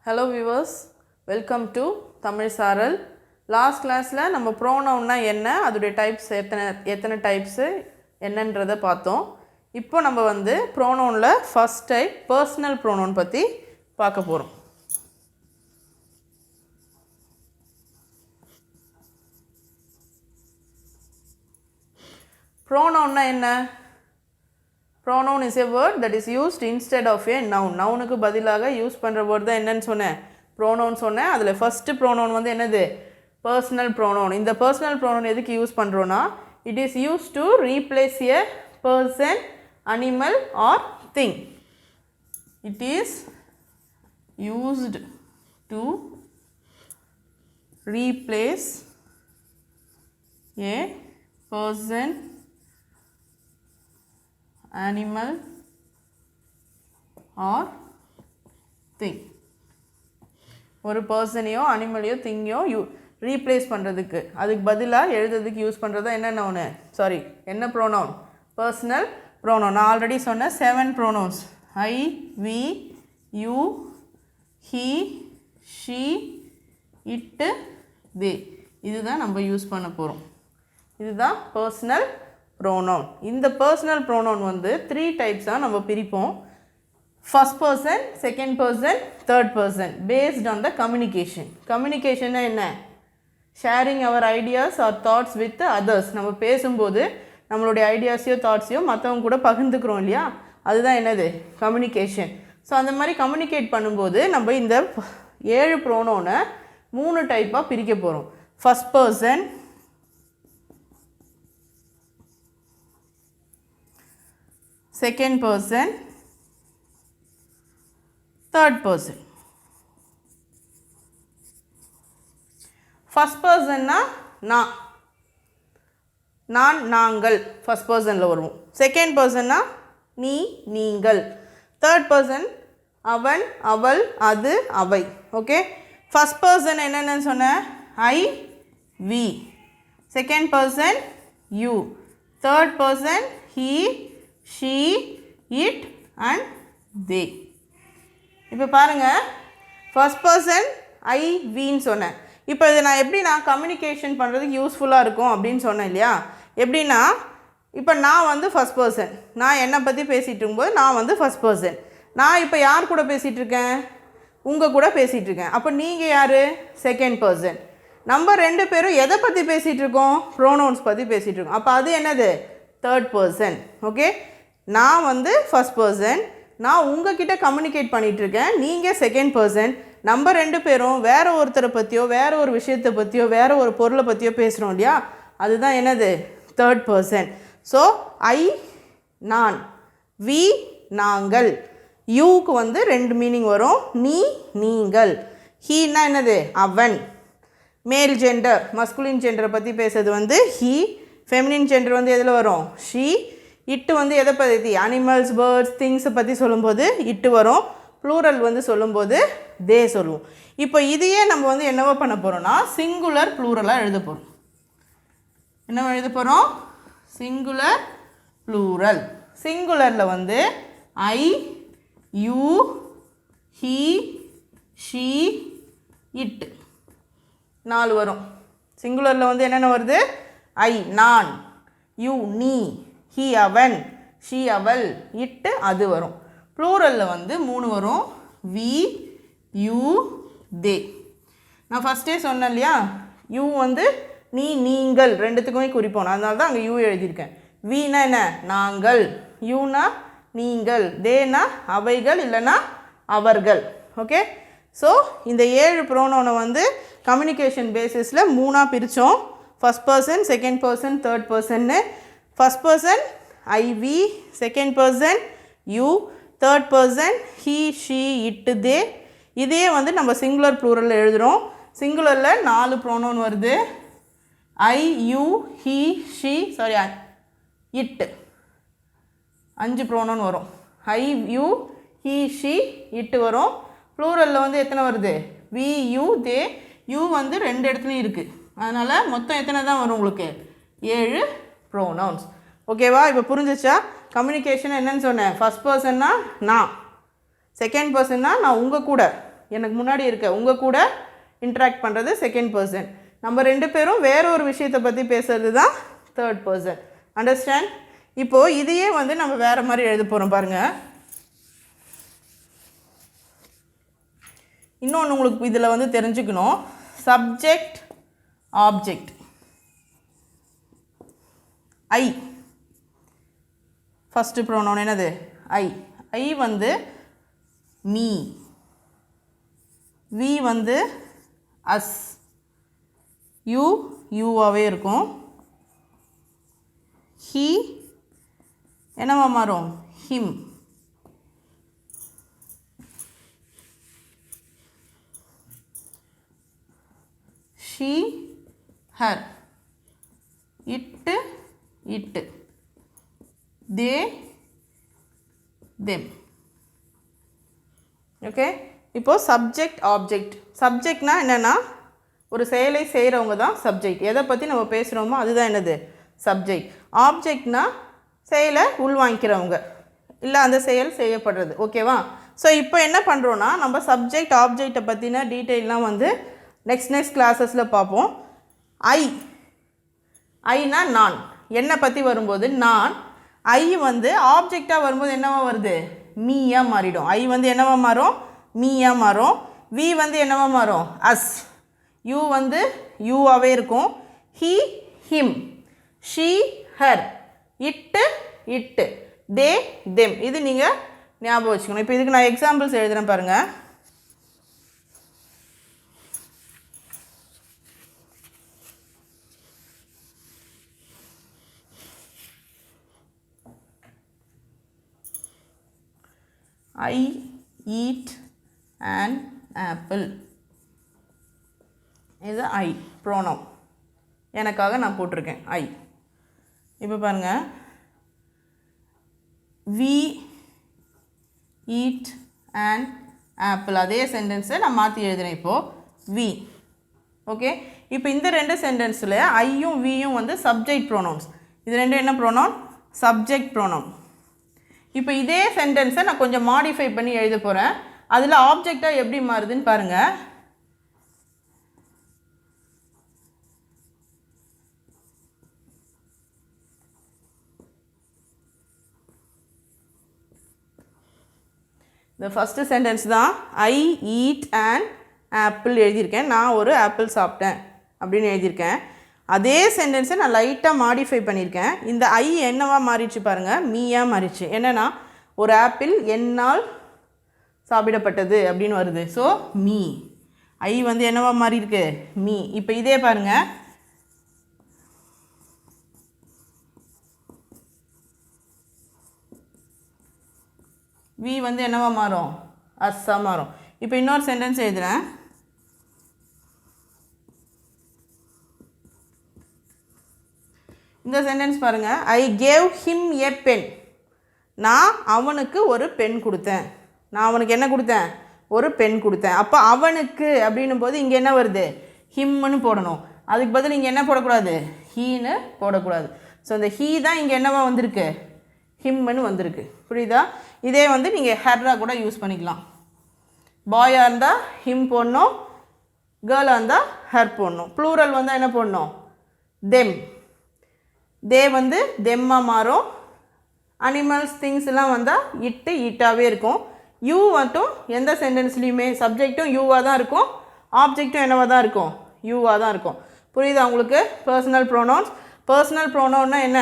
Hello viewers, welcome to Thamizh Saaral. Last class la நம்ம pronoun na என்ன அதுடைய types எத்தனை types என்னன்றதை பார்த்தோம். இப்போ நம்ம வந்து pronoun ல first type personal pronoun பத்தி பார்க்க போறோம். Pronoun na என்ன? Pronoun is a word that is used instead of a noun. Noun க்கு பதிலாக யூஸ் பண்ற word தான் என்னன்னு சொன்னேன். Pronoun சொன்னேன். அதுல first pronoun வந்து என்னது? Personal pronoun. இந்த personal pronoun எதுக்கு யூஸ் பண்றோம்னா it is used to replace a person, animal or thing. It is used to replace a person, animal or thing. ஒரு பர்சனையோ அனிமலையோ திங்கையோ ரீப்ளேஸ் பண்ணுறதுக்கு அதுக்கு பதிலாக எழுதுறதுக்கு யூஸ் பண்ணுறது என்ன நவுனு என்ன ப்ரோனவுன் பர்சனல் ப்ரோனவுன். நான் ஆல்ரெடி சொன்ன 7 pronouns I, we, you, he, she, it, they. இதுதான் நம்ம யூஸ் பண்ண போகிறோம். இதுதான் பர்சனல் pronoun. இந்த personal pronoun வந்து 3 types நம்ம பிரிப்போம். First person, second person, third person based on the communication. Communication என்ன? Sharing our ideas or thoughts with others. நம்ம பேசும்போது நம்மளுடைய ஐடியாஸையோ தாட்ஸையோ மற்றவங்க கூட பகிர்ந்துக்கிறோம் இல்லையா, அதுதான் என்னது கம்யூனிகேஷன். ஸோ அந்த மாதிரி கம்யூனிகேட் பண்ணும்போது நம்ம இந்த 7 ப்ரோனோனை 3 டைப்பாக பிரிக்க போகிறோம். First person, second person, third person. First person na நான், நாங்கள் ஃபர்ஸ்ட் பர்சனில் வருவோம். செகண்ட் person na நீ, நீங்கள். தேர்ட் person அவன், அவள், அது, அவை. ஓகே, ஃபர்ஸ்ட் பர்சன் என்னென்னு சொன்னேன் I, we. Second person you. Third person he, she, it and they. இப்போ பாருங்கள், ஃபர்ஸ்ட் பர்சன் ஐ, வின்னு சொன்னேன். இப்போ இதை நான் கம்யூனிகேஷன் பண்ணுறதுக்கு யூஸ்ஃபுல்லாக இருக்கும் அப்படின்னு சொன்னேன் இல்லையா. எப்படின்னா இப்போ நான் வந்து ஃபர்ஸ்ட் பர்சன், நான் என்னை பற்றி பேசிகிட்டு இருக்கும்போது நான் வந்து ஃபர்ஸ்ட் பர்சன். நான் இப்போ யார் கூட பேசிகிட்டு இருக்கேன்? உங்கள் கூட பேசிகிட்டு இருக்கேன். அப்போ நீங்கள் யார்? Second person. நம்ம 2 பேரும் எதை பற்றி பேசிகிட்டு இருக்கோம்? ப்ரோனவுன்ஸ் பற்றி பேசிகிட்டு இருக்கோம். அப்போ அது என்னது? Third person. ஓகே, நான் வந்து ஃபர்ஸ்ட் பர்சன், நான் உங்ககிட்ட கம்யூனிகேட் பண்ணிகிட்ருக்கேன், நீங்கள் செகண்ட் பர்சன். நம்ம 2 பேரும் வேறு ஒருத்தரை பற்றியோ வேறு ஒரு விஷயத்தை பற்றியோ வேறு ஒரு பொருளை பற்றியோ பேசுகிறோம் இல்லையா, அதுதான் என்னது? Third person. ஸோ ஐ நான், வி நாங்கள், யூக்கு வந்து 2 மீனிங் வரும், நீ நீங்கள். ஹீனா என்னது? அவன். மேல் ஜெண்டர் மஸ்குலின் ஜெண்டரை பற்றி பேசுறது வந்து ஹீ. ஃபெமினின் ஜெண்டர் வந்து எதில் வரும்? ஷீ. இட்டு வந்து எதை பற்றி? அனிமல்ஸ், பேர்ட்ஸ், திங்ஸை பற்றி சொல்லும்போது இட்டு வரும். ப்ளூரல் வந்து சொல்லும்போது தே சொல்லுவோம். இப்போ இதையே நம்ம வந்து என்னவோ பண்ண போகிறோம்னா சிங்குலர் ப்ளூரலாக எழுத போகிறோம். என்னவோ எழுத போகிறோம்? Singular plural. சிங்குலரில் வந்து ஐ, யூ, ஹீ, ஷீ, இட்டு 4 வரும். சிங்குலரில் வந்து என்னென்ன வருது? ஐ நான், யூ நீ, ஹீ அவன், ஷீ அவள், இட்டு அது வரும். ப்ளூரலில் வந்து 3 வரும், வி, யூ, தே. நான் ஃபஸ்ட்டே சொன்னேன் இல்லையா, யூ வந்து நீ நீங்கள் ரெண்டுத்துக்குமே குறிப்போம், அதனால தான் அங்கே யூ எழுதியிருக்கேன். வீனா என்ன? நாங்கள். யூனா நீங்கள். தேனா அவைகள் இல்லைனா அவர்கள். ஓகே, ஸோ இந்த 7 ப்ரோனோனை வந்து கம்யூனிகேஷன் பேசிஸில் 3ஆக பிரித்தோம். First person, second person, third பர்சன்னு. First person I, we. Second person you. Third person he, she, it, they. இதே வந்து நம்ம சிங்குலர் ப்ளூரலில் எழுதுகிறோம். சிங்குலரில் 4 ப்ரோனோன் வருது. ஐ, யூ, ஹீ, ஷீ, இட்டு 5 ப்ரோனோன் வரும். ஐ, யூ, ஹீ, ஷீ, இட்டு வரும். ப்ளூரலில் வந்து எத்தனை வருது? We, you, they. யூ வந்து 2 இடத்துலையும் இருக்குது, அதனால் மொத்தம் எத்தனை தான் வரும் உங்களுக்கு? 7 ப்ரோனவுன்ஸ். ஓகேவா? இப்போ புரிஞ்சிச்சா? கம்யூனிகேஷன் என்னன்னு சொன்னேன்? ஃபர்ஸ்ட் பர்சன்னா நான், செகண்ட் பர்சன்னா நான் உங்கள் கூட, எனக்கு முன்னாடி இருக்க உங்கள் கூட இன்ட்ராக்ட் பண்ணுறது செகண்ட் பர்சன். நம்ம ரெண்டு பேரும் வேற ஒரு விஷயத்தை பற்றி பேசுறது தான் தேர்ட் பர்சன். அண்டர்ஸ்டாண்ட்? இப்போது இதையே வந்து நம்ம வேறு மாதிரி எழுத போகிறோம் பாருங்கள். இன்னொன்று உங்களுக்கு இதில் வந்து தெரிஞ்சுக்கணும். Subject object. I first pronoun என்னது? ஐ. ஐ வந்து மீ, வி வந்து அஸ், யூ யூவாகவே இருக்கும், ஹீ என்னவா மாறும்? Him. She her, it it, they them. Okay, இப்போது சப்ஜெக்ட் ஆப்ஜெக்ட். சப்ஜெக்ட்னா என்னென்னா ஒரு செயலை செய்கிறவங்க தான் சப்ஜெக்ட். எதை பற்றி நம்ம பேசுகிறோமோ அதுதான் என்னது? சப்ஜெக்ட். ஆப்ஜெக்ட்னா செயலை உள்வாங்கிக்கிறவங்க, இல்லை அந்த செயல் செய்யப்படுறது. ஓகேவா? ஸோ இப்போ என்ன பண்ணுறோன்னா நம்ம சப்ஜெக்ட் ஆப்ஜெக்டை பற்றின டீட்டெயிலாம் வந்து நெக்ஸ்ட் கிளாஸஸில் பார்ப்போம். ஐனா நான், என்னை பற்றி வரும்போது நான். ஐ வந்து ஆப்ஜெக்டாக வரும்போது என்னவா வருது? மீயாக மாறிடும். ஐ வந்து என்னவா மாறும்? மீயாக மாறும். வி வந்து என்னவா மாறும்? அஸ். யூ வந்து யூவாகவே இருக்கும். He him, she her, it it, they them. இது நீங்கள் ஞாபகம் வச்சுக்கணும். இப்போ இதுக்கு நான் எக்ஸாம்பிள்ஸ் எழுதுகிறேன் பாருங்கள். I eat an apple. இது I pronoun. எனக்காக நான் போட்டிருக்கேன் I. இப்போ பாருங்கள். We eat an apple. அதே சென்டென்ஸை நான் மாற்றி எழுதுகிறேன் இப்போது. we. ஓகே, இப்போ இந்த ரெண்டு சென்டென்ஸில் ஐயும் வியும் வந்து சப்ஜெக்ட் ப்ரோனவுன்ஸ். இது ரெண்டும் என்ன ப்ரோனவுன்? Subject pronoun. இப்போ இதே சென்டென்ஸை நான் கொஞ்சம் மாடிஃபை பண்ணி எழுத போகிறேன். அதில் ஆப்ஜெக்டாக எப்படி மாறுதுன்னு பாருங்கள். இந்த ஃபஸ்ட்டு சென்டென்ஸ் தான் ஐ ஈட் அண்ட் ஆப்பிள் எழுதியிருக்கேன். நான் ஒரு ஆப்பிள் சாப்பிட்டேன் அப்படின்னு எழுதியிருக்கேன். அதே சென்டென்ஸை நான் லைட்டாக மாடிஃபை பண்ணியிருக்கேன். இந்த ஐ என்னவா மாறிடுச்சு பாருங்கள்? மீயாக மாறிடுச்சு. என்னென்னா ஒரு ஆப்பிள் என்னால் சாப்பிடப்பட்டது அப்படின்னு வருது. So me. ஐ வந்து என்னவா மாறி இருக்கு? மீ. இப்போ இதே பாருங்கள். வி வந்து என்னவா மாறும்? அஸ்ஸா மாறும். இப்போ இன்னொரு சென்டென்ஸ் எழுதுகிறேன். இந்த சென்டென்ஸ் பாருங்கள். I gave him a pen. நான் அவனுக்கு ஒரு பென் கொடுத்தேன். நான் அவனுக்கு என்ன கொடுத்தேன்? ஒரு பென் கொடுத்தேன். அப்போ அவனுக்கு அப்படின்னும் போது இங்கே என்ன வருது? ஹிம்னு போடணும். அதுக்கு பதில் இங்கே என்ன போடக்கூடாது? ஹீன்னு போடக்கூடாது. ஸோ இந்த ஹீ தான் இங்கே என்னவா வந்திருக்கு? ஹிம்னு வந்திருக்கு. புரியுதா? இதே வந்து நீங்கள் ஹெர்ராக கூட யூஸ் பண்ணிக்கலாம். பாயாக இருந்தால் ஹிம் போடணும், கேர்ளாக இருந்தால் ஹெர் போடணும். ப்ளூரல் வந்தால் என்ன போடணும்? தெம். தே வந்து தெம்மாக மாறும். அனிமல்ஸ் திங்ஸ் எல்லாம் வந்தால் இட்டு ஈட்டாகவே இருக்கும். யூ மட்டும் எந்த சென்டென்ஸ்லையுமே சப்ஜெக்டும் யூவாக தான் இருக்கும், ஆப்ஜெக்டும் என்னவாக தான் இருக்கும்? யூவாக தான் இருக்கும். புரியுதா உங்களுக்கு? Personal pronouns. பர்சனல் ப்ரோனவுன்னா என்ன?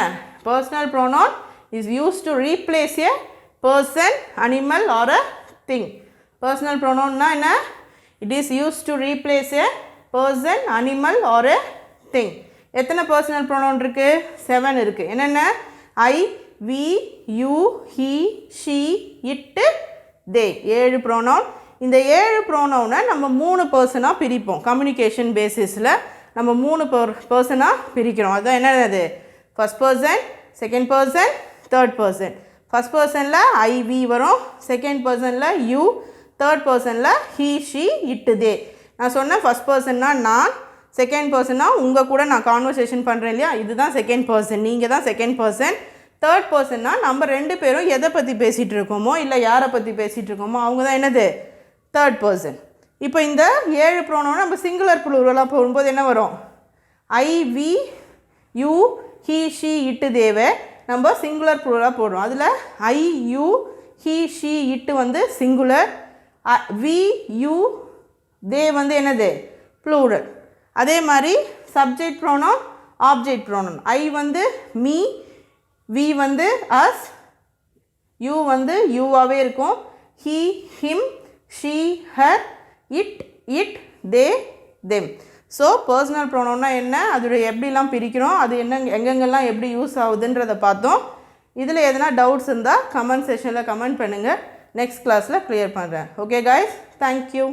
Personal pronoun is used to replace a person, animal or a thing. Personal ப்ரோனவுன்னா என்ன? It is used to replace a person, animal or a thing. எத்தனை பர்சனல் ப்ரோனவுன் இருக்குது? 7 இருக்குது. என்னென்ன? I, we, you, he, she, it, they. 7 pronoun. இந்த 7 ப்ரோனவுனை நம்ம 3 பர்சனாக பிரிப்போம். கம்யூனிகேஷன் பேசிஸில் நம்ம 3 பர்சனாக பிரிக்கிறோம். அதுதான் என்னது? First person, second person, third person. First பர்சனில் ஐ, வி வரும். செகண்ட் பர்சனில் யூ, தேர்ட் பர்சனில் ஹீ, ஷீ, இட்டு, தே. நான் சொன்னேன் ஃபர்ஸ்ட் பர்சன்னா நான், செகண்ட் பர்சன்னா உங்கள் கூட நான் கான்வர்சேஷன் பண்ணுறேன் இல்லையா, இதுதான் செகண்ட் பர்சன், நீங்கள் தான் செகண்ட் பர்சன். தேர்ட் பர்சன்னா நம்ம 2 பேரும் எதை பற்றி பேசிகிட்டு இருக்கோமோ இல்லை யாரை பற்றி பேசிகிட்டு இருக்கோமோ அவங்க தான் என்னது? Third person. இப்போ இந்த 7 ப்ரோனவுன் நம்ம சிங்குலர் ப்ளூரலாக போடும்போது என்ன வரும்? ஐ, வி, யூ, ஹீ, ஷீ, இட்டு, தேவை நம்ம சிங்குலர் ப்ளூரலாக போடுறோம். அதில் ஐ, யூ, ஹீ, ஷீ, இட்டு வந்து சிங்குலர், வி, யூ, தே வந்து என்னது? ப்ளூரல். அதே மாதிரி subject pronoun, object pronoun. I வந்து மீ, வி வந்து அஸ், யூ வந்து யூவாகவே இருக்கும், he, him, she, her, it, it, they, them. So personal ப்ரோனவுன்னா என்ன, அதோடைய எப்படிலாம் பிரிக்கிறோம், அது என்ன எங்கெங்கெல்லாம் எப்படி யூஸ் ஆகுதுன்றதை பார்த்தோம். இதில் எதனா டவுட்ஸ் இருந்தால் கமெண்ட் செக்ஷனில் கமெண்ட் பண்ணுங்கள். நெக்ஸ்ட் கிளாஸில் க்ளியர் பண்ணுறேன். Okay guys, thank you.